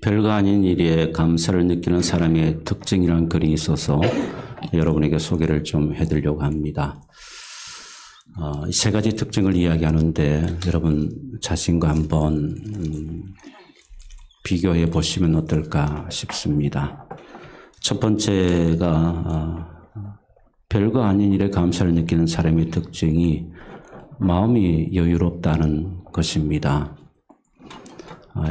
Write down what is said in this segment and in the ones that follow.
별거 아닌 일에 감사를 느끼는 사람의 특징이라는 글이 있어서 여러분에게 소개를 좀 해드리려고 합니다. 이 세 가지 특징을 이야기하는데 여러분 자신과 한번 비교해 보시면 어떨까 싶습니다. 첫 번째가 별거 아닌 일에 감사를 느끼는 사람의 특징이 마음이 여유롭다는 것입니다.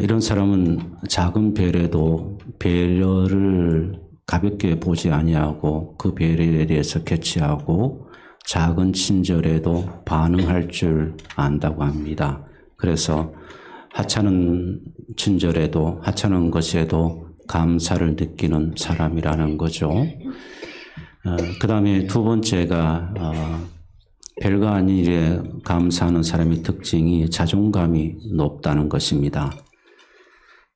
이런 사람은 작은 배려도 배려를 가볍게 보지 아니하고 그 배려에 대해서 캐치하고 작은 친절에도 반응할 줄 안다고 합니다. 그래서 하찮은 친절에도 하찮은 것에도 감사를 느끼는 사람이라는 거죠. 그 다음에 두 번째가 별거 아닌 일에 감사하는 사람의 특징이 자존감이 높다는 것입니다.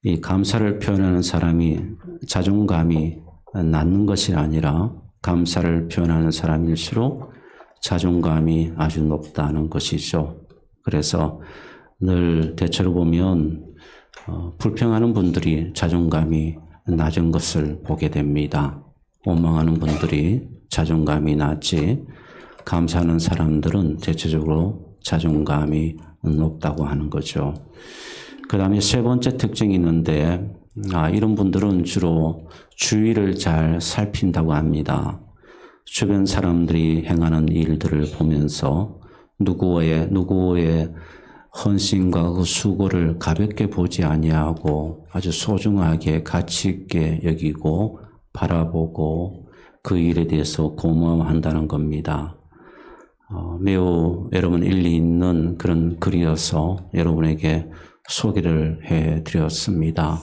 이 감사를 표현하는 사람이 자존감이 낮는 것이 아니라 감사를 표현하는 사람일수록 자존감이 아주 높다는 것이죠. 그래서 늘 대체로 보면 불평하는 분들이 자존감이 낮은 것을 보게 됩니다. 원망하는 분들이 자존감이 낮지 감사하는 사람들은 대체적으로 자존감이 높다고 하는 거죠. 그 다음에 세 번째 특징이 있는데 이런 분들은 주로 주위를 잘 살핀다고 합니다. 주변 사람들이 행하는 일들을 보면서 누구의 헌신과 그 수고를 가볍게 보지 아니하고 아주 소중하게 가치 있게 여기고 바라보고 그 일에 대해서 고마워한다는 겁니다. 매우 여러분 일리 있는 그런 글이어서 여러분에게 소개를 해드렸습니다.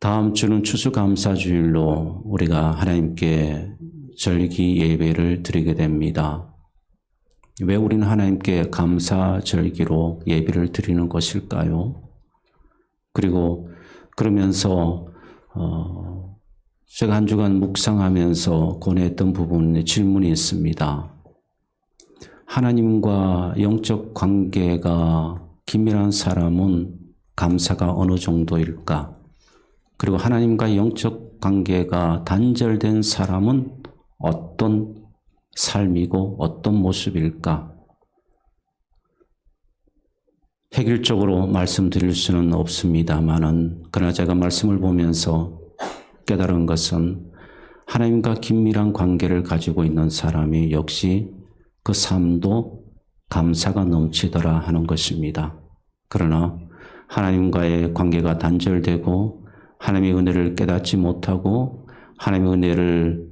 다음 주는 추수감사주일로 우리가 하나님께 절기 예배를 드리게 됩니다. 왜 우리는 하나님께 감사절기로 예배를 드리는 것일까요? 그리고 그러면서 제가 한 주간 묵상하면서 고뇌했던 부분에 질문이 있습니다. 하나님과 영적 관계가 긴밀한 사람은 감사가 어느 정도일까? 그리고 하나님과 영적 관계가 단절된 사람은 어떤 삶이고 어떤 모습일까? 획일적으로 말씀드릴 수는 없습니다만은 그러나 제가 말씀을 보면서 깨달은 것은 하나님과 긴밀한 관계를 가지고 있는 사람이 역시 그 삶도 감사가 넘치더라 하는 것입니다. 그러나 하나님과의 관계가 단절되고 하나님의 은혜를 깨닫지 못하고 하나님의 은혜를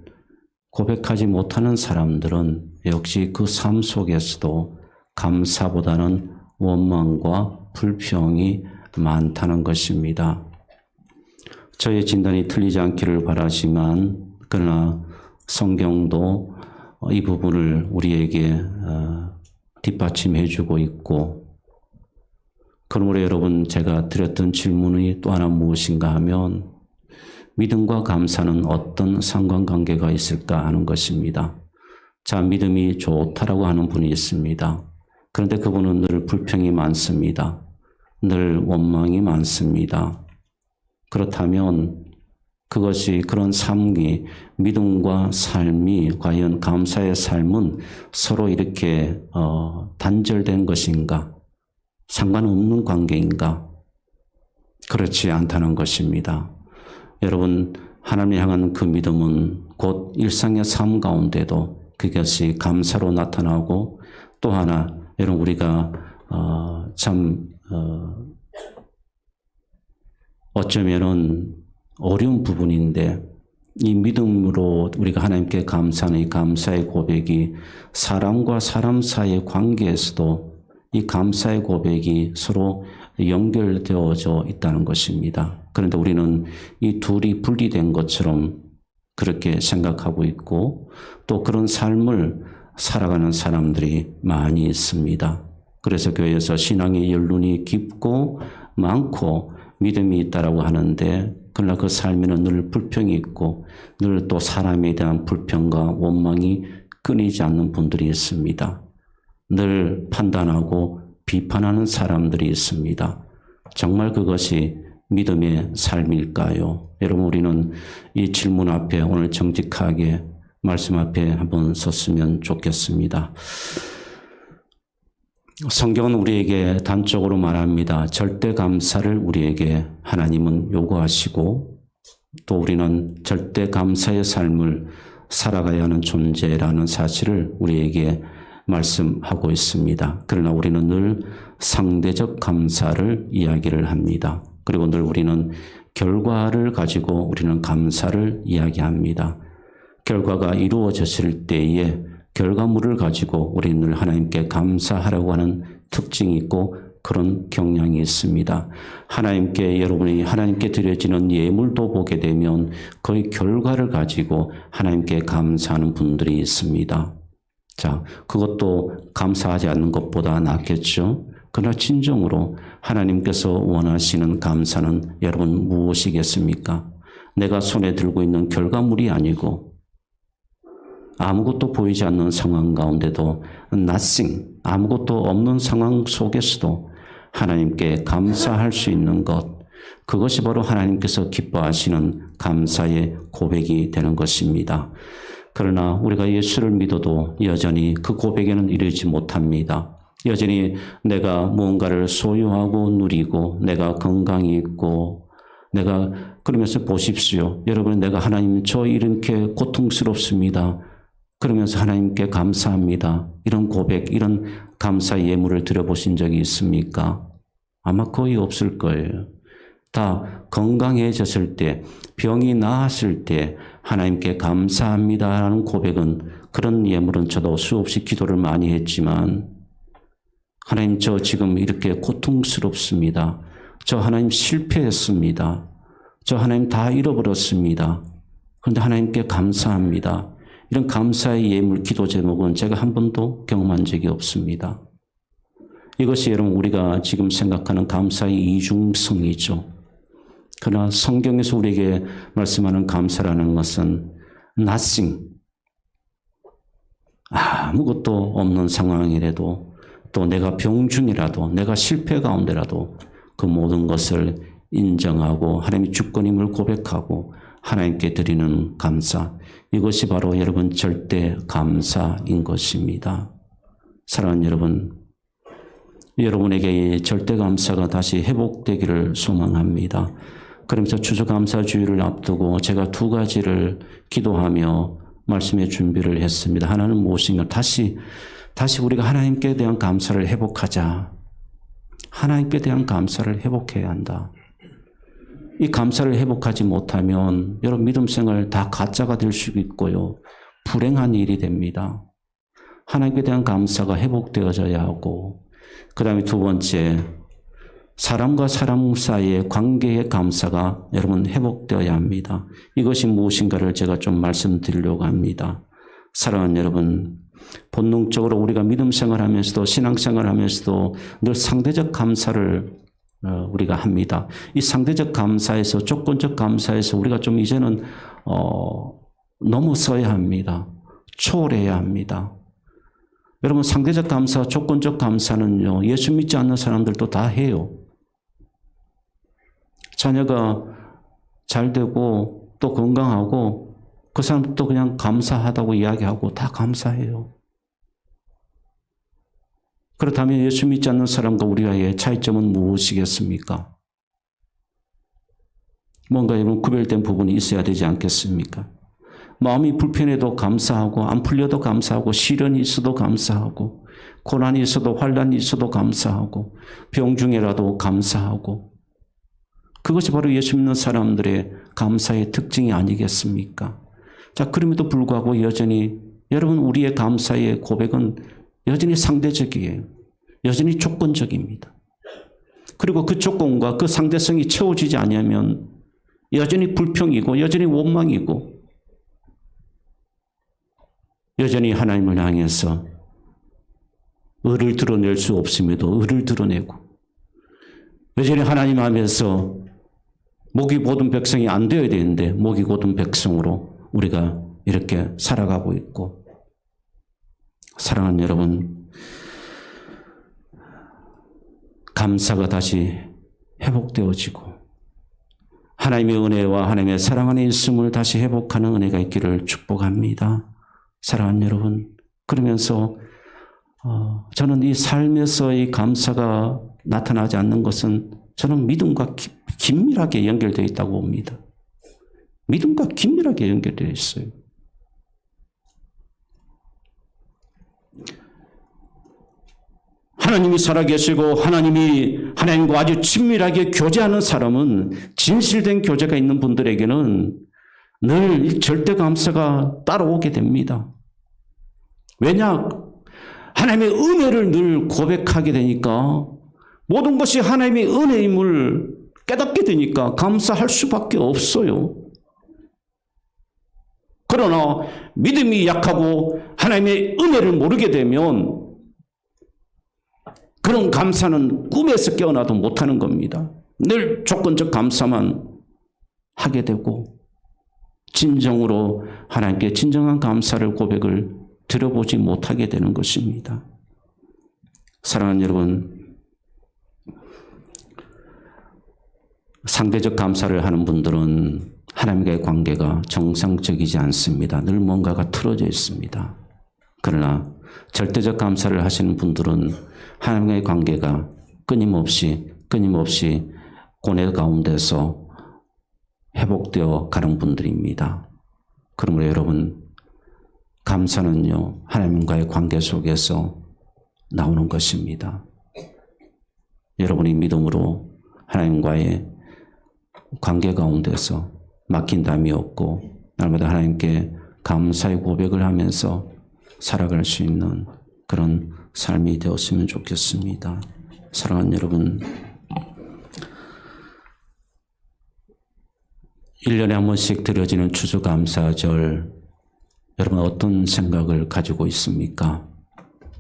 고백하지 못하는 사람들은 역시 그 삶 속에서도 감사보다는 원망과 불평이 많다는 것입니다. 저의 진단이 틀리지 않기를 바라지만 그러나 성경도 이 부분을 우리에게 뒷받침해 주고 있고 그러므로 여러분 제가 드렸던 질문이 또 하나 무엇인가 하면 믿음과 감사는 어떤 상관관계가 있을까 하는 것입니다. 자, 믿음이 좋다라고 하는 분이 있습니다. 그런데 그분은 늘 불평이 많습니다. 늘 원망이 많습니다. 그렇다면 그것이 그런 삶이 믿음과 삶이 과연 감사의 삶은 서로 이렇게 단절된 것인가? 상관없는 관계인가? 그렇지 않다는 것입니다. 여러분 하나님을 향한 그 믿음은 곧 일상의 삶 가운데도 그것이 감사로 나타나고 또 하나 여러분 우리가 어쩌면은 어려운 부분인데 이 믿음으로 우리가 하나님께 감사하는 이 감사의 고백이 사람과 사람 사이의 관계에서도 이 감사의 고백이 서로 연결되어져 있다는 것입니다. 그런데 우리는 이 둘이 분리된 것처럼 그렇게 생각하고 있고 또 그런 삶을 살아가는 사람들이 많이 있습니다. 그래서 교회에서 신앙의 연륜이 깊고 많고 믿음이 있다라고 하는데 그러나 그 삶에는 늘 불평이 있고 늘 또 사람에 대한 불평과 원망이 끊이지 않는 분들이 있습니다. 늘 판단하고 비판하는 사람들이 있습니다. 정말 그것이 믿음의 삶일까요? 여러분, 우리는 이 질문 앞에 오늘 정직하게 말씀 앞에 한번 섰으면 좋겠습니다. 성경은 우리에게 단적으로 말합니다. 절대 감사를 우리에게 하나님은 요구하시고 또 우리는 절대 감사의 삶을 살아가야 하는 존재라는 사실을 우리에게 말씀하고 있습니다. 그러나 우리는 늘 상대적 감사를 이야기를 합니다. 그리고 늘 우리는 결과를 가지고 우리는 감사를 이야기합니다. 결과가 이루어졌을 때에 결과물을 가지고 우리는 늘 하나님께 감사하라고 하는 특징이 있고 그런 경향이 있습니다. 여러분이 하나님께 드려지는 예물도 보게 되면 거의 결과를 가지고 하나님께 감사하는 분들이 있습니다. 자, 그것도 감사하지 않는 것보다 낫겠죠? 그러나 진정으로 하나님께서 원하시는 감사는 여러분 무엇이겠습니까? 내가 손에 들고 있는 결과물이 아니고 아무것도 보이지 않는 상황 가운데도 nothing, 아무것도 없는 상황 속에서도 하나님께 감사할 수 있는 것, 그것이 바로 하나님께서 기뻐하시는 감사의 고백이 되는 것입니다. 그러나 우리가 예수를 믿어도 여전히 그 고백에는 이르지 못합니다. 여전히 내가 무언가를 소유하고 누리고 내가 건강이 있고 그러면서 보십시오. 여러분, 내가 하나님 저 이렇게 고통스럽습니다. 그러면서 하나님께 감사합니다. 이런 고백, 이런 감사의 예물을 드려보신 적이 있습니까? 아마 거의 없을 거예요. 다 건강해졌을 때, 병이 나았을 때 하나님께 감사합니다라는 고백은, 그런 예물은 저도 수없이 기도를 많이 했지만 하나님 저 지금 이렇게 고통스럽습니다. 저 하나님 실패했습니다. 저 하나님 다 잃어버렸습니다. 그런데 하나님께 감사합니다. 이런 감사의 예물 기도 제목은 제가 한 번도 경험한 적이 없습니다. 이것이 여러분 우리가 지금 생각하는 감사의 이중성이죠. 그러나 성경에서 우리에게 말씀하는 감사라는 것은 nothing, 아무것도 없는 상황이라도 또 내가 병중이라도 내가 실패 가운데라도 그 모든 것을 인정하고 하나님의 주권임을 고백하고 하나님께 드리는 감사, 이것이 바로 여러분 절대 감사인 것입니다. 사랑하는 여러분, 여러분에게 이 절대 감사가 다시 회복되기를 소망합니다. 그러면서 추수감사주의를 앞두고 제가 두 가지를 기도하며 말씀의 준비를 했습니다. 하나는 무엇이냐? 다시 우리가 하나님께 대한 감사를 회복하자. 하나님께 대한 감사를 회복해야 한다. 이 감사를 회복하지 못하면 여러분 믿음 생활 다 가짜가 될 수 있고요. 불행한 일이 됩니다. 하나님께 대한 감사가 회복되어져야 하고, 그 다음에 두 번째, 사람과 사람 사이의 관계의 감사가 여러분 회복되어야 합니다. 이것이 무엇인가를 제가 좀 말씀드리려고 합니다. 사랑하는 여러분, 본능적으로 우리가 믿음 생활하면서도 신앙생활하면서도 늘 상대적 감사를 우리가 합니다. 이 상대적 감사에서, 조건적 감사에서 우리가 좀 이제는 넘어서야 합니다. 초월해야 합니다. 여러분, 상대적 감사, 조건적 감사는요, 예수 믿지 않는 사람들도 다 해요. 자녀가 잘 되고 또 건강하고 그 사람도 그냥 감사하다고 이야기하고 다 감사해요. 그렇다면 예수 믿지 않는 사람과 우리와의 차이점은 무엇이겠습니까? 뭔가 여러분 구별된 부분이 있어야 되지 않겠습니까? 마음이 불편해도 감사하고, 안 풀려도 감사하고, 시련이 있어도 감사하고, 고난이 있어도, 환난이 있어도 감사하고, 병 중에라도 감사하고, 그것이 바로 예수 믿는 사람들의 감사의 특징이 아니겠습니까? 자, 그럼에도 불구하고 여전히 여러분 우리의 감사의 고백은 여전히 상대적이에요. 여전히 조건적입니다. 그리고 그 조건과 그 상대성이 채워지지 않으면 여전히 불평이고 여전히 원망이고 여전히 하나님을 향해서 의를 드러낼 수 없음에도 의를 드러내고 여전히 하나님 앞에서 목이 곧은 백성이 안 되어야 되는데 목이 곧은 백성으로 우리가 이렇게 살아가고 있고, 사랑하는 여러분, 감사가 다시 회복되어지고 하나님의 은혜와 하나님의 사랑 안에 있음을 다시 회복하는 은혜가 있기를 축복합니다. 사랑하는 여러분, 그러면서 저는 이 삶에서의 감사가 나타나지 않는 것은 저는 믿음과 긴밀하게 연결되어 있다고 봅니다. 믿음과 긴밀하게 연결되어 있어요. 하나님이 살아계시고 하나님과 아주 친밀하게 교제하는 사람은, 진실된 교제가 있는 분들에게는 늘 절대 감사가 따라오게 됩니다. 왜냐? 하나님의 은혜를 늘 고백하게 되니까, 모든 것이 하나님의 은혜임을 깨닫게 되니까 감사할 수밖에 없어요. 그러나 믿음이 약하고 하나님의 은혜를 모르게 되면 그런 감사는 꿈에서 깨어나도 못하는 겁니다. 늘 조건적 감사만 하게 되고 진정으로 하나님께 진정한 감사를 고백을 들어보지 못하게 되는 것입니다. 사랑하는 여러분, 상대적 감사를 하는 분들은 하나님과의 관계가 정상적이지 않습니다. 늘 뭔가가 틀어져 있습니다. 그러나 절대적 감사를 하시는 분들은 하나님과의 관계가 끊임없이 고뇌 가운데서 회복되어 가는 분들입니다. 그러므로 여러분, 감사는요, 하나님과의 관계 속에서 나오는 것입니다. 여러분이 믿음으로 하나님과의 관계 가운데서 막힌 담이 없고 날마다 하나님께 감사의 고백을 하면서 살아갈 수 있는 그런 삶이 되었으면 좋겠습니다. 사랑하는 여러분, 1년에 한 번씩 드려지는 추수감사절, 여러분 어떤 생각을 가지고 있습니까?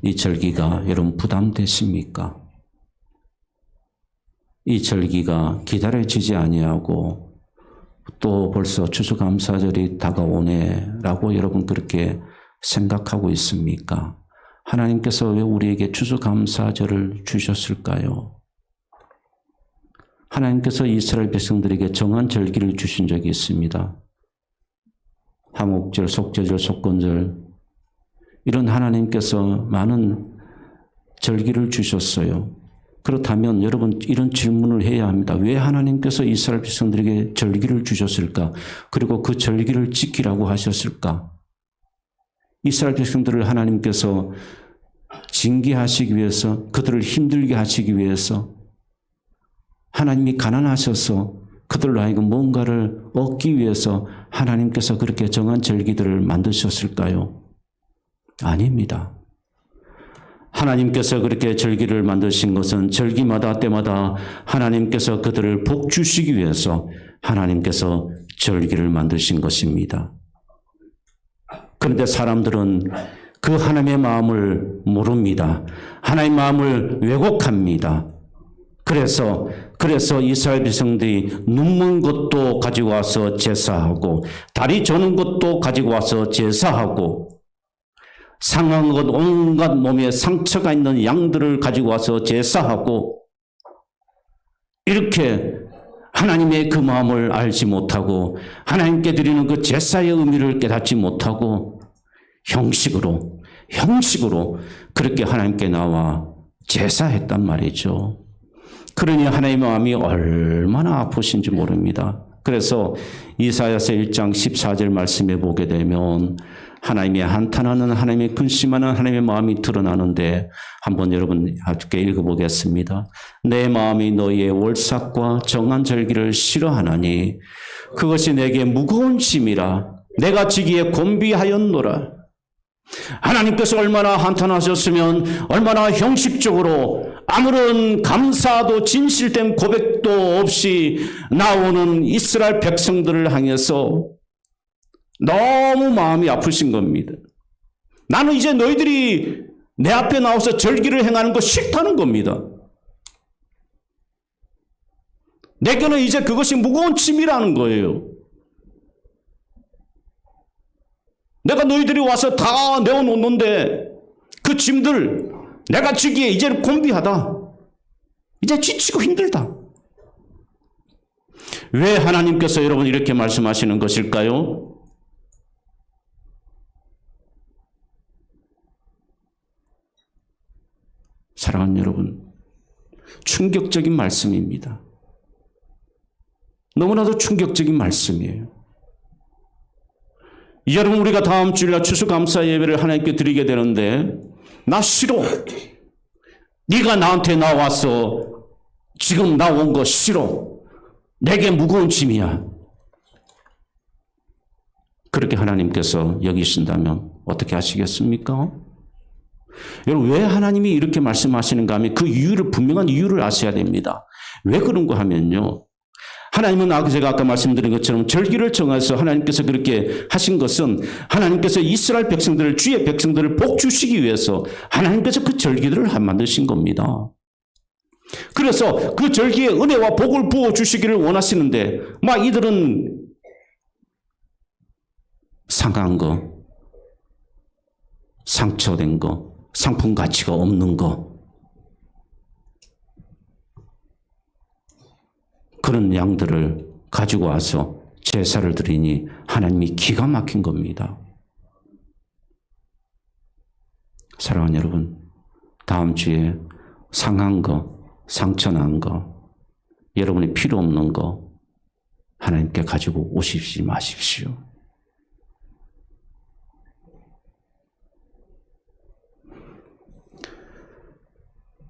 이 절기가 여러분 부담되십니까? 이 절기가 기다려지지 아니하고 또 벌써 추수감사절이 다가오네라고 여러분 그렇게 생각하고 있습니까? 하나님께서 왜 우리에게 추수감사절을 주셨을까요? 하나님께서 이스라엘 백성들에게 정한 절기를 주신 적이 있습니다. 화목절, 속죄절, 속건절, 이런 하나님께서 많은 절기를 주셨어요. 그렇다면 여러분 이런 질문을 해야 합니다. 왜 하나님께서 이스라엘 백성들에게 절기를 주셨을까? 그리고 그 절기를 지키라고 하셨을까? 이스라엘 백성들을 하나님께서 징계하시기 위해서, 그들을 힘들게 하시기 위해서, 하나님이 가난하셔서 그들로 하여금 뭔가를 얻기 위해서 하나님께서 그렇게 정한 절기들을 만드셨을까요? 아닙니다. 하나님께서 그렇게 절기를 만드신 것은 절기마다 때마다 하나님께서 그들을 복 주시기 위해서 하나님께서 절기를 만드신 것입니다. 그런데 사람들은 그 하나님의 마음을 모릅니다. 하나님의 마음을 왜곡합니다. 그래서 이스라엘 백성들이 눈먼 것도 가지고 와서 제사하고, 다리 저는 것도 가지고 와서 제사하고, 상한 것, 온갖 몸에 상처가 있는 양들을 가지고 와서 제사하고, 이렇게 하나님의 그 마음을 알지 못하고 하나님께 드리는 그 제사의 의미를 깨닫지 못하고 형식으로 그렇게 하나님께 나와 제사했단 말이죠. 그러니 하나님의 마음이 얼마나 아프신지 모릅니다. 그래서 이사야서 1장 14절 말씀에 보게 되면 하나님의 한탄하는, 하나님의 근심하는 하나님의 마음이 드러나는데, 한번 여러분 함께 읽어보겠습니다. 내 마음이 너희의 월삭과 정한 절기를 싫어하나니 그것이 내게 무거운 짐이라 내가 지기에 곤비하였노라. 하나님께서 얼마나 한탄하셨으면 얼마나 형식적으로 아무런 감사도 진실된 고백도 없이 나오는 이스라엘 백성들을 향해서 너무 마음이 아프신 겁니다. 나는 이제 너희들이 내 앞에 나와서 절기를 행하는 거 싫다는 겁니다. 내게는 이제 그것이 무거운 짐이라는 거예요. 내가 너희들이 와서 다 내어놓는데 그 짐들 내가 지기에 이제는 곤비하다. 이제 지치고 힘들다. 왜 하나님께서 여러분 이렇게 말씀하시는 것일까요? 사랑하는 여러분, 충격적인 말씀입니다. 너무나도 충격적인 말씀이에요. 여러분, 우리가 다음 주일날 추수감사 예배를 하나님께 드리게 되는데 나 싫어. 네가 나한테 나와서 지금 나온 거 싫어. 내게 무거운 짐이야. 그렇게 하나님께서 여기신다면 어떻게 하시겠습니까? 여러분, 왜 하나님이 이렇게 말씀하시는가 하면 그 이유를, 분명한 이유를 아셔야 됩니다. 왜 그런가 하면요, 하나님은 제가 아까 말씀드린 것처럼 절기를 정해서 하나님께서 그렇게 하신 것은 하나님께서 이스라엘 백성들을, 주의 백성들을 복 주시기 위해서 하나님께서 그 절기들을 만드신 겁니다. 그래서 그 절기에 은혜와 복을 부어 주시기를 원하시는데 막 이들은 상한 거, 상처된 거, 상품 가치가 없는 거, 그런 양들을 가지고 와서 제사를 드리니 하나님이 기가 막힌 겁니다. 사랑하는 여러분, 다음 주에 상한 거, 상처난 거, 여러분이 필요 없는 거 하나님께 가지고 오십시오 마십시오.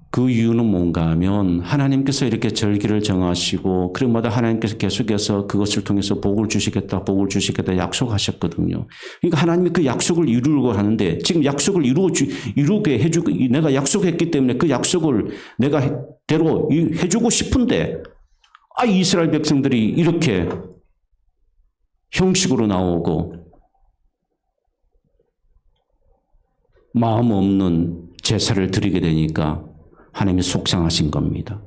그 이유는 뭔가 하면 하나님께서 이렇게 절기를 정하시고 그때마다 하나님께서 계속해서 그것을 통해서 복을 주시겠다, 복을 주시겠다 약속하셨거든요. 그러니까 하나님이 그 약속을 이루려고 하는데 지금 약속을 이루게 해주고, 내가 약속했기 때문에 그 약속을 내가 대로 해주고 싶은데 이스라엘 백성들이 이렇게 형식으로 나오고 마음 없는 제사를 드리게 되니까 하나님이 속상하신 겁니다.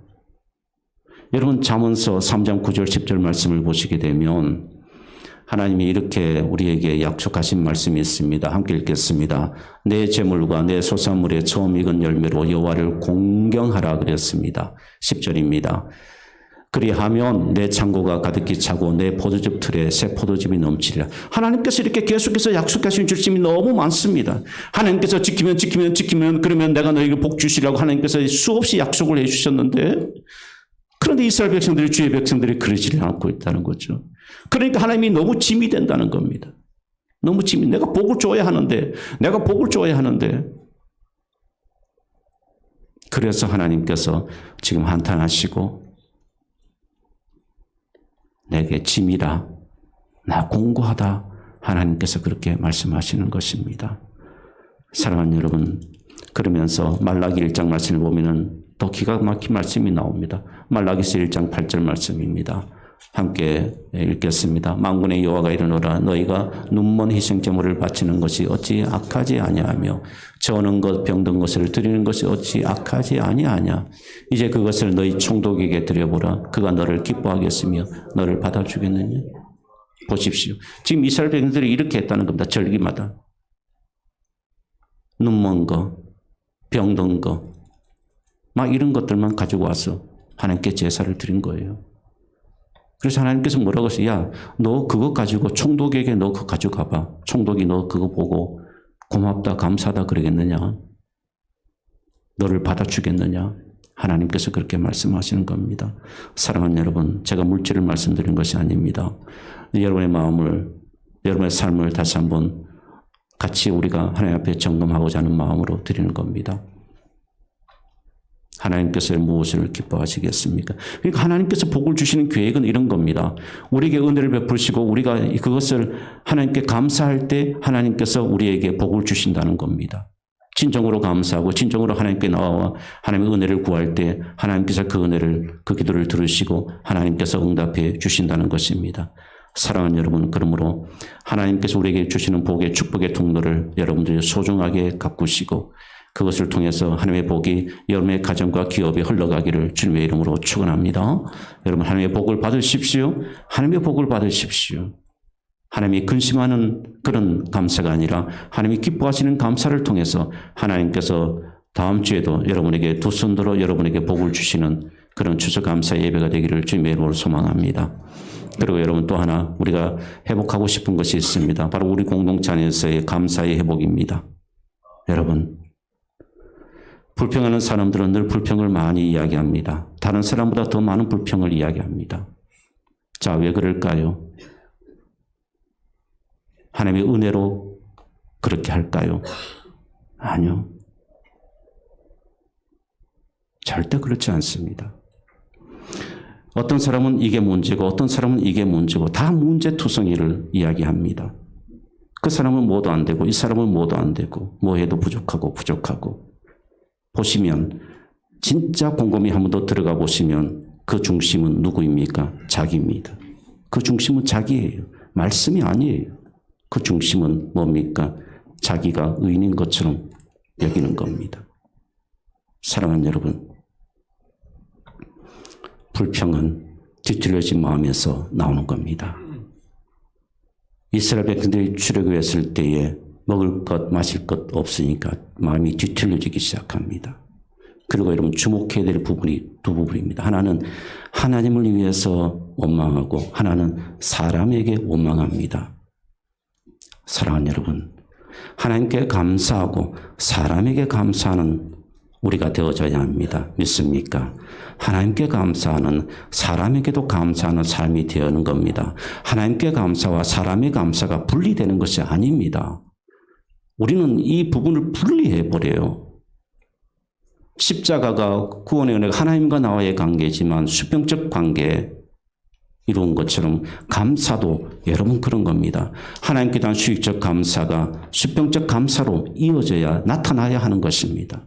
여러분, 잠언서 3장 9절 10절 말씀을 보시게 되면 하나님이 이렇게 우리에게 약속하신 말씀이 있습니다. 함께 읽겠습니다. 내 재물과 내 소산물의 처음 익은 열매로 여호와를 공경하라 그랬습니다. 10절입니다. 그리하면 내 창고가 가득히 차고 내 포도즙 틀에 새 포도즙이 넘치리라. 하나님께서 이렇게 계속해서 약속하신 주심이 너무 많습니다. 하나님께서 지키면 그러면 내가 너에게 복 주시라고 하나님께서 수없이 약속을 해주셨는데, 그런데 이스라엘 백성들이, 주의 백성들이 그러지 않고 있다는 거죠. 그러니까 하나님이 너무 짐이 된다는 겁니다. 너무 짐이, 내가 복을 줘야 하는데 그래서 하나님께서 지금 한탄하시고 내게 짐이라, 나 공고하다, 하나님께서 그렇게 말씀하시는 것입니다. 사랑하는 여러분, 그러면서 말라기 1장 말씀을 보면은 더 기가 막힌 말씀이 나옵니다. 말라기서 1장 8절 말씀입니다. 함께 읽겠습니다. 만군의 여호와가 이르노라, 너희가 눈먼 희생제물을 바치는 것이 어찌 악하지 아니하며 저는 것 병든 것을 드리는 것이 어찌 악하지 아니하냐. 이제 그것을 너희 총독에게 드려보라. 그가 너를 기뻐하겠으며 너를 받아주겠느냐. 보십시오. 지금 이스라엘 백성들이 이렇게 했다는 겁니다. 절기마다. 눈먼 거, 병든 거, 막 이런 것들만 가지고 와서 하나님께 제사를 드린 거예요. 그래서 하나님께서 뭐라고 했어요? 야, 너 그거 가지고 총독에게 너 그거 가져가봐. 총독이 너 그거 보고 고맙다, 감사하다 그러겠느냐? 너를 받아주겠느냐? 하나님께서 그렇게 말씀하시는 겁니다. 사랑하는 여러분, 제가 물질을 말씀드린 것이 아닙니다. 여러분의 마음을, 여러분의 삶을 다시 한번 같이 우리가 하나님 앞에 점검하고자 하는 마음으로 드리는 겁니다. 하나님께서 무엇을 기뻐하시겠습니까? 그러니까 하나님께서 복을 주시는 계획은 이런 겁니다. 우리에게 은혜를 베푸시고 우리가 그것을 하나님께 감사할 때 하나님께서 우리에게 복을 주신다는 겁니다. 진정으로 감사하고 진정으로 하나님께 나와 하나님의 은혜를 구할 때 하나님께서 그 은혜를, 그 기도를 들으시고 하나님께서 응답해 주신다는 것입니다. 사랑하는 여러분, 그러므로 하나님께서 우리에게 주시는 복의 축복의 통로를 여러분들이 소중하게 가꾸시고 그것을 통해서 하나님의 복이 여러분의 가정과 기업에 흘러가기를 주님의 이름으로 축원합니다. 여러분, 하나님의 복을 받으십시오. 하나님의 복을 받으십시오. 하나님이 근심하는 그런 감사가 아니라 하나님이 기뻐하시는 감사를 통해서 하나님께서 다음 주에도 여러분에게 두 손 들어 여러분에게 복을 주시는 그런 추수감사 예배가 되기를 주님의 이름으로 소망합니다. 그리고 여러분 또 하나 우리가 회복하고 싶은 것이 있습니다. 바로 우리 공동체 안에서의 감사의 회복입니다. 여러분, 불평하는 사람들은 늘 불평을 많이 이야기합니다. 다른 사람보다 더 많은 불평을 이야기합니다. 자, 왜 그럴까요? 하나님의 은혜로 그렇게 할까요? 아니요. 절대 그렇지 않습니다. 어떤 사람은 이게 문제고 어떤 사람은 이게 문제고 다 문제투성이를 이야기합니다. 그 사람은 뭐도 안 되고 이 사람은 뭐도 안 되고 뭐 해도 부족하고 보시면 진짜 곰곰이 한 번 더 들어가 보시면 그 중심은 누구입니까? 자기입니다. 그 중심은 자기예요. 말씀이 아니에요. 그 중심은 뭡니까? 자기가 의인인 것처럼 여기는 겁니다. 사랑하는 여러분, 불평은 뒤틀려진 마음에서 나오는 겁니다. 이스라엘 백성들이 출애굽했을 때에 먹을 것, 마실 것 없으니까 마음이 뒤틀려지기 시작합니다. 그리고 여러분 주목해야 될 부분이 두 부분입니다. 하나는 하나님을 위해서 원망하고 하나는 사람에게 원망합니다. 사랑하는 여러분, 하나님께 감사하고 사람에게 감사하는 우리가 되어져야 합니다. 믿습니까? 하나님께 감사하는 사람에게도 감사하는 삶이 되어는 겁니다. 하나님께 감사와 사람의 감사가 분리되는 것이 아닙니다. 우리는 이 부분을 분리해버려요. 십자가가 구원의 은혜가 하나님과 나와의 관계지만 수평적 관계에 이루은 것처럼 감사도 여러분 그런 겁니다. 감사께 대한 수익적 감사가 수평적 감사로 이어져야 나타나야 하는 것입니다.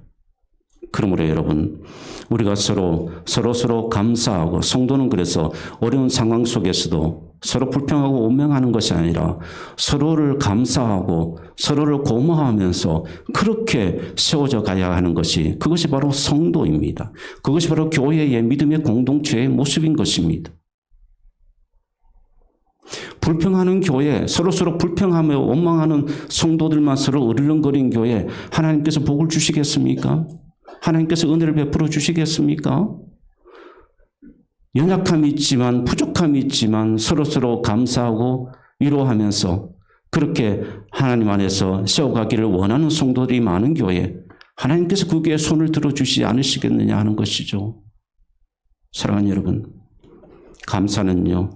그러므로 여러분, 우리가 서로 감사하고, 성도는 그래서 어려운 상황 속에서도 서로 불평하고 원망하는 것이 아니라 서로를 감사하고 서로를 고마워하면서 그렇게 세워져 가야 하는 것이, 그것이 바로 성도입니다. 그것이 바로 교회의 믿음의 공동체의 모습인 것입니다. 불평하는 교회, 서로 불평하며 원망하는 성도들만 서로 으르렁거리는 교회, 하나님께서 복을 주시겠습니까? 하나님께서 은혜를 베풀어 주시겠습니까? 연약함이 있지만, 부족함이 있지만 서로 감사하고 위로하면서 그렇게 하나님 안에서 세워가기를 원하는 성도들이 많은 교회, 하나님께서 그 교회에 손을 들어주시지 않으시겠느냐 하는 것이죠. 사랑하는 여러분, 감사는요,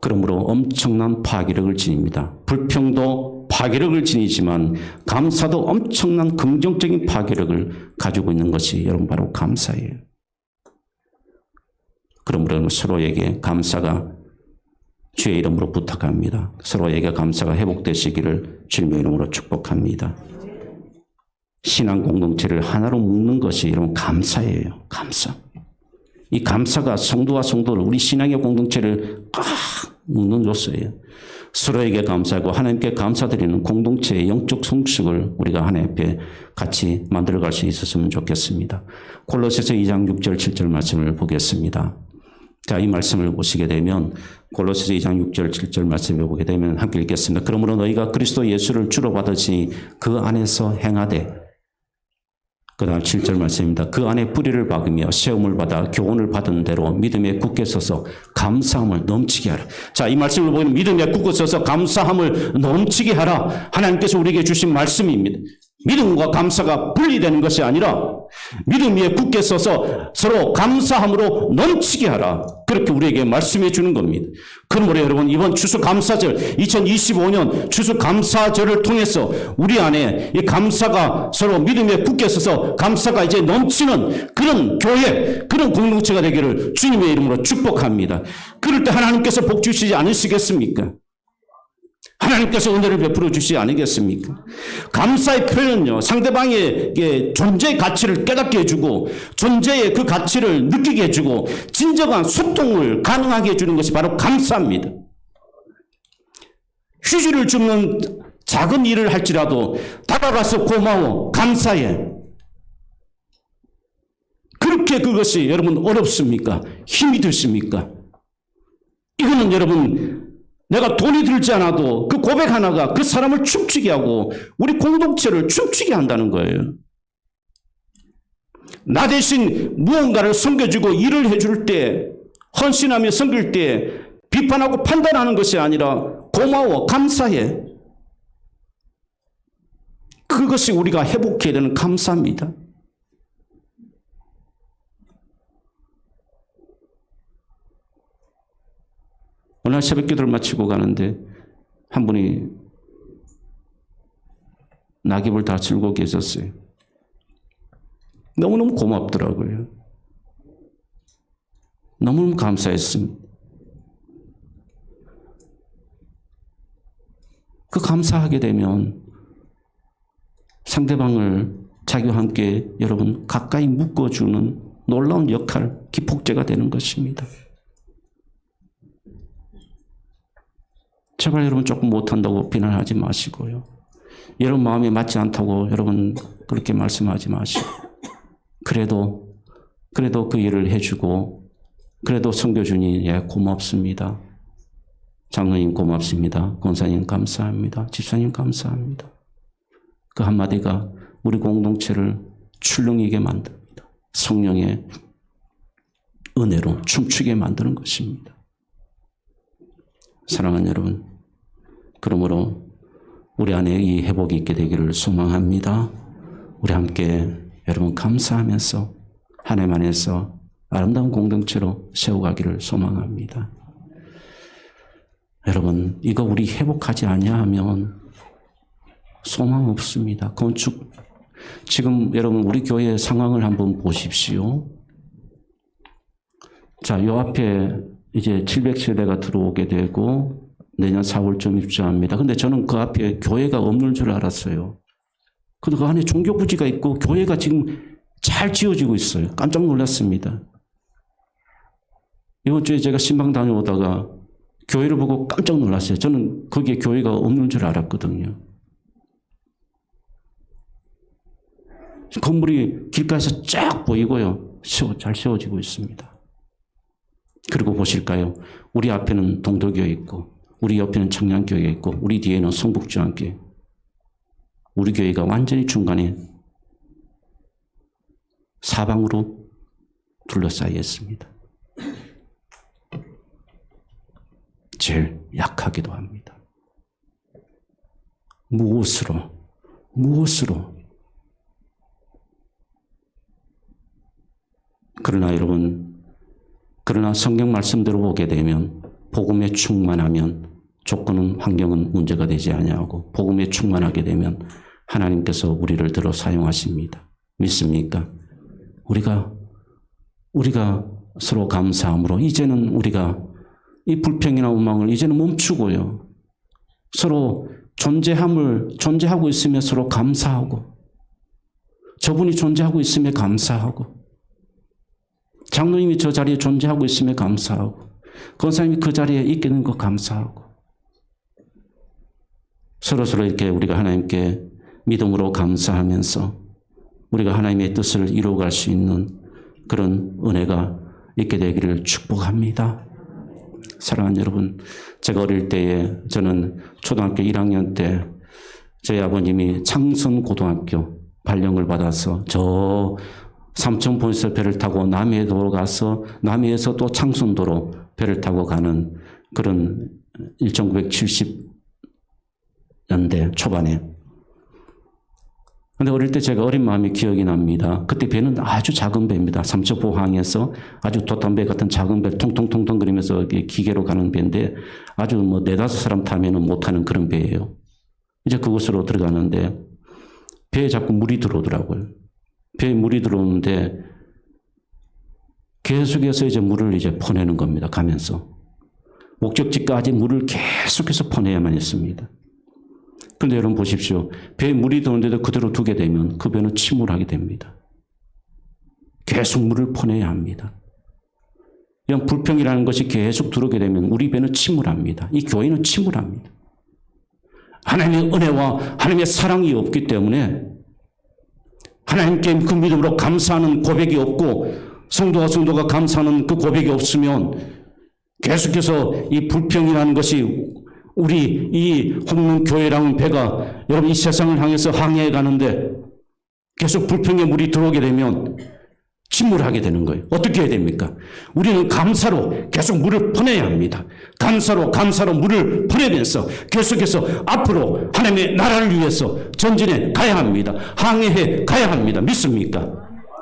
그러므로 엄청난 파괴력을 지닙니다. 불평도 파괴력을 지니지만 감사도 엄청난 긍정적인 파괴력을 가지고 있는 것이 여러분 바로 감사예요. 그러므로 서로에게 감사가 주의 이름으로 부탁합니다. 서로에게 감사가 회복되시기를 주님의 이름으로 축복합니다. 신앙 공동체를 하나로 묶는 것이 여러분 감사예요. 감사. 이 감사가 성도와 성도를, 우리 신앙의 공동체를 꽉 묶는 요소예요. 서로에게 감사하고 하나님께 감사드리는 공동체의 영적 성숙을 우리가 하나님 앞에 같이 만들어갈 수 있었으면 좋겠습니다. 골로새서 2장 6절 7절 말씀을 보겠습니다. 자, 이 말씀을 보시게 되면 골로새서 2장 6절 7절 말씀을 보게 되면 함께 읽겠습니다. 그러므로 너희가 그리스도 예수를 주로 받으시니 그 안에서 행하되, 그 다음 7절 말씀입니다. 그 안에 뿌리를 박으며 세움을 받아 교훈을 받은 대로 믿음에 굳게 서서 감사함을 넘치게 하라. 자, 이 말씀을 보면 믿음에 굳게 서서 감사함을 넘치게 하라. 하나님께서 우리에게 주신 말씀입니다. 믿음과 감사가 분리되는 것이 아니라 믿음 위에 굳게 서서 서로 감사함으로 넘치게 하라. 그렇게 우리에게 말씀해 주는 겁니다. 그러므로 여러분, 이번 추수감사절, 2025년 추수감사절을 통해서 우리 안에 이 감사가 서로 믿음에 굳게 서서 감사가 이제 넘치는 그런 교회, 그런 공동체가 되기를 주님의 이름으로 축복합니다. 그럴 때 하나님께서 복 주시지 않으시겠습니까? 하나님께서 은혜를 베풀어 주시지 않으겠습니까? 감사의 표현은요, 상대방의 존재의 가치를 깨닫게 해주고 존재의 그 가치를 느끼게 해주고 진정한 소통을 가능하게 해주는 것이 바로 감사입니다. 휴지를 줍는 작은 일을 할지라도 다가가서 고마워, 감사해. 그렇게 그것이 여러분 어렵습니까? 힘이 드십니까? 이거는 여러분, 내가 돈이 들지 않아도 그 고백 하나가 그 사람을 춤추게 하고 우리 공동체를 춤추게 한다는 거예요. 나 대신 무언가를 섬겨주고 일을 해줄 때, 헌신하며 섬길 때 비판하고 판단하는 것이 아니라 고마워, 감사해. 그것이 우리가 회복해야 되는 감사입니다. 오늘 새벽 기도를 마치고 가는데 한 분이 낙엽을 다 들고 계셨어요. 너무너무 고맙더라고요. 너무너무 감사했습니다. 그 감사하게 되면 상대방을 자기와 함께 여러분 가까이 묶어주는 놀라운 역할, 기폭제가 되는 것입니다. 제발 여러분 조금 못한다고 비난하지 마시고요. 여러분 마음에 맞지 않다고 여러분 그렇게 말씀하지 마시고 그래도 그 일을 해주고 그래도 섬겨주니 예, 고맙습니다. 장로님 고맙습니다. 권사님 감사합니다. 집사님 감사합니다. 그 한마디가 우리 공동체를 출렁이게 만듭니다. 성령의 은혜로 춤추게 만드는 것입니다. 사랑하는 여러분, 그러므로 우리 안에 이 회복이 있게 되기를 소망합니다. 우리 함께 여러분 감사하면서 하나님 안에서 아름다운 공동체로 세워가기를 소망합니다. 여러분, 이거 우리 회복하지 아니하면 소망 없습니다. 건축, 지금 여러분 우리 교회 상황을 한번 보십시오. 자, 요 앞에 이제 700세대가 들어오게 되고 내년 4월쯤 입주합니다. 근데 저는 그 앞에 교회가 없는 줄 알았어요. 근데 그 안에 종교부지가 있고 교회가 지금 잘 지어지고 있어요. 깜짝 놀랐습니다. 이번 주에 제가 신방 다녀오다가 교회를 보고 깜짝 놀랐어요. 저는 거기에 교회가 없는 줄 알았거든요. 건물이 길가에서 쫙 보이고요. 잘 세워지고 있습니다. 그리고 보실까요? 우리 앞에는 동도교회 있고 우리 옆에는 청량교회가 있고 우리 뒤에는 성북주안교회. 우리 교회가 완전히 중간에 사방으로 둘러싸여 있습니다. 제일 약하기도 합니다. 무엇으로? 그러나 여러분, 그러나 성경 말씀대로 보게 되면 복음에 충만하면 조건은 환경은 문제가 되지 아니하고 복음에 충만하게 되면 하나님께서 우리를 들어 사용하십니다. 믿습니까? 우리가 서로 감사함으로 이제는 우리가 이 불평이나 원망을 이제는 멈추고요. 서로 존재하고 있으며 서로 감사하고 저분이 존재하고 있으며 감사하고 장로님이 저 자리에 존재하고 있으며 감사하고 권사님이 그 자리에 있게 된 거 감사하고 서로서로 이렇게 우리가 하나님께 믿음으로 감사하면서 우리가 하나님의 뜻을 이루어갈 수 있는 그런 은혜가 있게 되기를 축복합니다. 사랑하는 여러분, 제가 어릴 때에 저는 초등학교 1학년 때 저희 아버님이 창선고등학교 발령을 받아서 저 삼천포에서 배를 타고 남해도로 가서 남해에서 또 창선도로 배를 타고 가는 그런 1970년대 초반에. 근데 어릴 때 제가 어린 마음이 기억이 납니다. 그때 배는 아주 작은 배입니다. 삼척포항에서 아주 돛담배 같은 작은 배 통통통통 그리면서 기계로 가는 배인데 아주 뭐 4-5 사람 타면은 못 타는 그런 배예요. 이제 그곳으로 들어가는데 배에 자꾸 물이 들어오더라고요. 배에 물이 들어오는데 계속해서 이제 물을 이제 퍼내는 겁니다. 가면서. 목적지까지 물을 계속해서 퍼내야만 했습니다. 그런데 여러분 보십시오. 배에 물이 들어오는데도 그대로 두게 되면 그 배는 침몰하게 됩니다. 계속 물을 퍼내야 합니다. 이런 불평이라는 것이 계속 들어오게 되면 우리 배는 침몰합니다. 이 교회는 침몰합니다. 하나님의 은혜와 하나님의 사랑이 없기 때문에 하나님께 그 믿음으로 감사하는 고백이 없고 성도가 감사하는 그 고백이 없으면 계속해서 이 불평이라는 것이 우리 이 홍문교회라는 배가 여러분 이 세상을 향해서 항해해 가는데 계속 불평의 물이 들어오게 되면 침몰하게 되는 거예요. 어떻게 해야 됩니까? 우리는 감사로 계속 물을 퍼내야 합니다. 감사로 물을 퍼내면서 계속해서 앞으로 하나님의 나라를 위해서 전진해 가야 합니다. 항해해 가야 합니다. 믿습니까?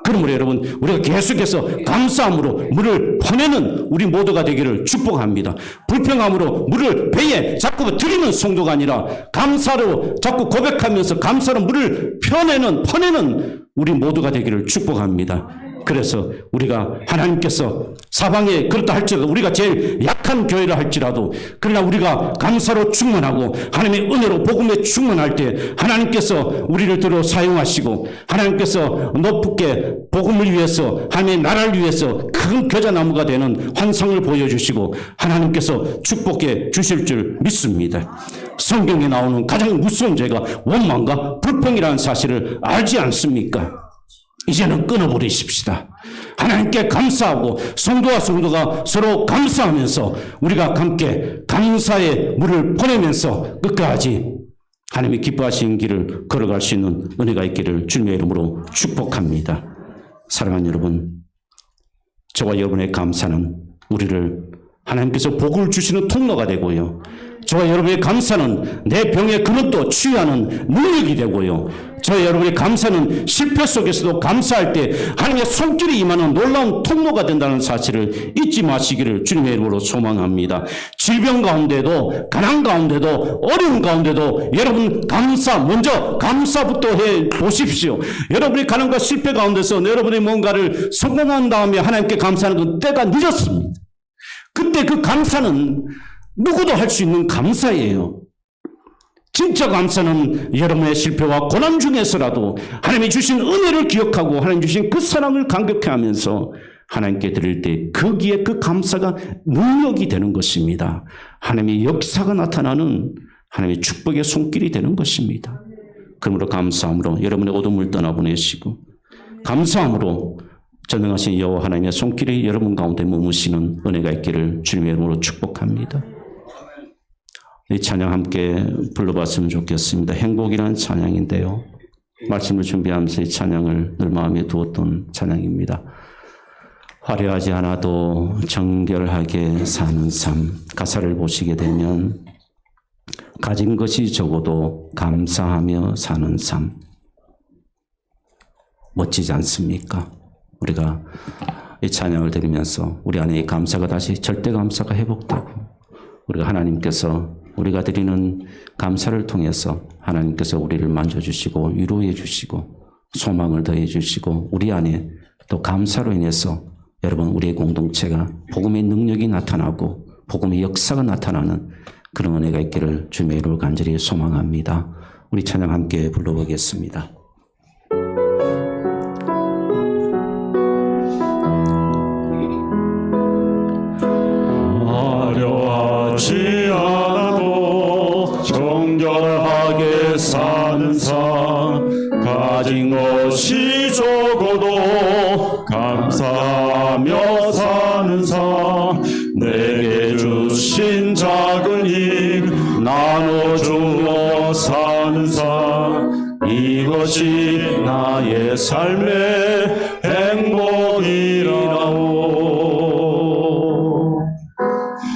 그러므로 여러분, 우리가 계속해서 감사함으로 물을 퍼내는 우리 모두가 되기를 축복합니다. 불평함으로 물을 배에 자꾸 들이는 성도가 아니라 감사로 자꾸 고백하면서 감사로 물을 퍼내는 우리 모두가 되기를 축복합니다. 그래서 우리가 하나님께서 사방에 그렇다 할지라도 우리가 제일 약한 교회라 할지라도 그러나 우리가 감사로 충만하고 하나님의 은혜로 복음에 충만할 때 하나님께서 우리를 들어 사용하시고 하나님께서 높게 복음을 위해서 하나님의 나라를 위해서 큰 겨자나무가 되는 환상을 보여주시고 하나님께서 축복해 주실 줄 믿습니다. 성경에 나오는 가장 무서운 죄가 원망과 불평이라는 사실을 알지 않습니까? 이제는 끊어버리십시다. 하나님께 감사하고 성도와 성도가 서로 감사하면서 우리가 함께 감사의 물을 보내면서 끝까지 하나님이 기뻐하시는 길을 걸어갈 수 있는 은혜가 있기를 주님의 이름으로 축복합니다. 사랑하는 여러분, 저와 여러분의 감사는 우리를 하나님께서 복을 주시는 통로가 되고요. 저와 여러분의 감사는 내 병의 근원도 치유하는 능력이 되고요. 저와 여러분의 감사는 실패 속에서도 감사할 때 하나님의 손길이 임하는 놀라운 통로가 된다는 사실을 잊지 마시기를 주님의 이름으로 소망합니다. 질병 가운데도 가난 가운데도 어려운 가운데도 여러분 먼저 감사부터 해 보십시오. 여러분의 가난과 실패 가운데서 여러분의 뭔가를 성공한 다음에 하나님께 감사하는 건 때가 늦었습니다. 그때 그 감사는 누구도 할 수 있는 감사예요. 진짜 감사는 여러분의 실패와 고난 중에서라도 하나님이 주신 은혜를 기억하고 하나님 주신 그 사랑을 감격해 하면서 하나님께 드릴 때 거기에 그 감사가 능력이 되는 것입니다. 하나님의 역사가 나타나는 하나님의 축복의 손길이 되는 것입니다. 그러므로 감사함으로 여러분의 어둠을 떠나보내시고 감사함으로 전능하신 여호와 하나님의 손길이 여러분 가운데 머무시는 은혜가 있기를 주님의 이름으로 축복합니다. 이 찬양 함께 불러봤으면 좋겠습니다. 행복이라는 찬양인데요. 말씀을 준비하면서 이 찬양을 늘 마음에 두었던 찬양입니다. 화려하지 않아도 정결하게 사는 삶. 가사를 보시게 되면 가진 것이 적어도 감사하며 사는 삶. 멋지지 않습니까? 우리가 이 찬양을 들으면서 우리 안에 이 감사가 다시 절대 감사가 회복되고 우리가 하나님께서 우리가 드리는 감사를 통해서 하나님께서 우리를 만져주시고 위로해 주시고 소망을 더해 주시고 우리 안에 또 감사로 인해서 여러분 우리의 공동체가 복음의 능력이 나타나고 복음의 역사가 나타나는 그런 은혜가 있기를 주님의 이름으로 간절히 소망합니다. 우리 찬양 함께 불러보겠습니다. 화려하지 않아도 정결하게 사는 삶 가진 것이 적어도 감사하며 사는 삶 내게 주신 작은 힘 나눠주며 사는 삶 이것이 나의 삶의 행복이라오.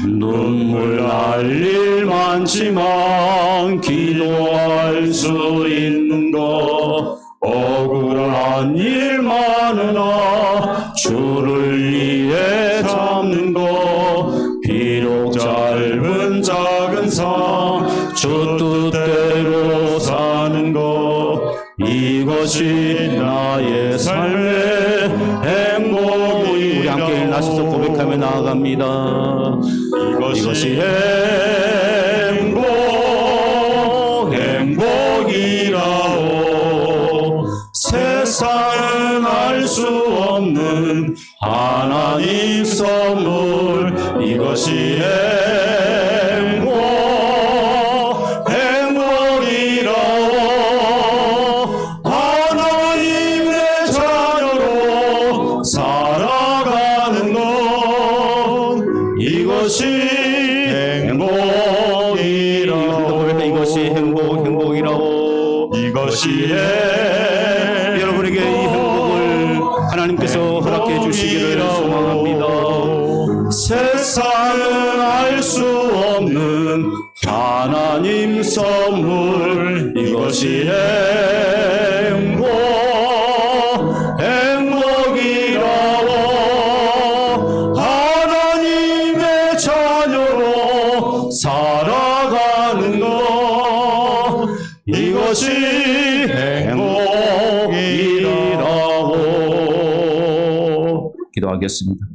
눈물 날 일 많지만 기도할 수 있는 것 억울한 일 많으나 주를 위해 잡는 것 비록 짧은 작은 삶 주 뜻대로 사는 것 이것이 나의 삶의 행복이라오. 우리 함께 일어나셔서 고백하며 나아갑니다. 이것이 행복이라오. 세상은 알 수 없는 하나님 선물 이것이 행복이라오. 하나님의 자녀로 살아가는 것 이것이 행복이라오. 이것이 행복이라고. 이것이 여러분에게 이 행복을 하나님께서 세상은 알 수 없는 하나님 선물 이것이 행복이라고 하나님의 자녀로 살아가는 것 이것이 행복이라고 기도하겠습니다.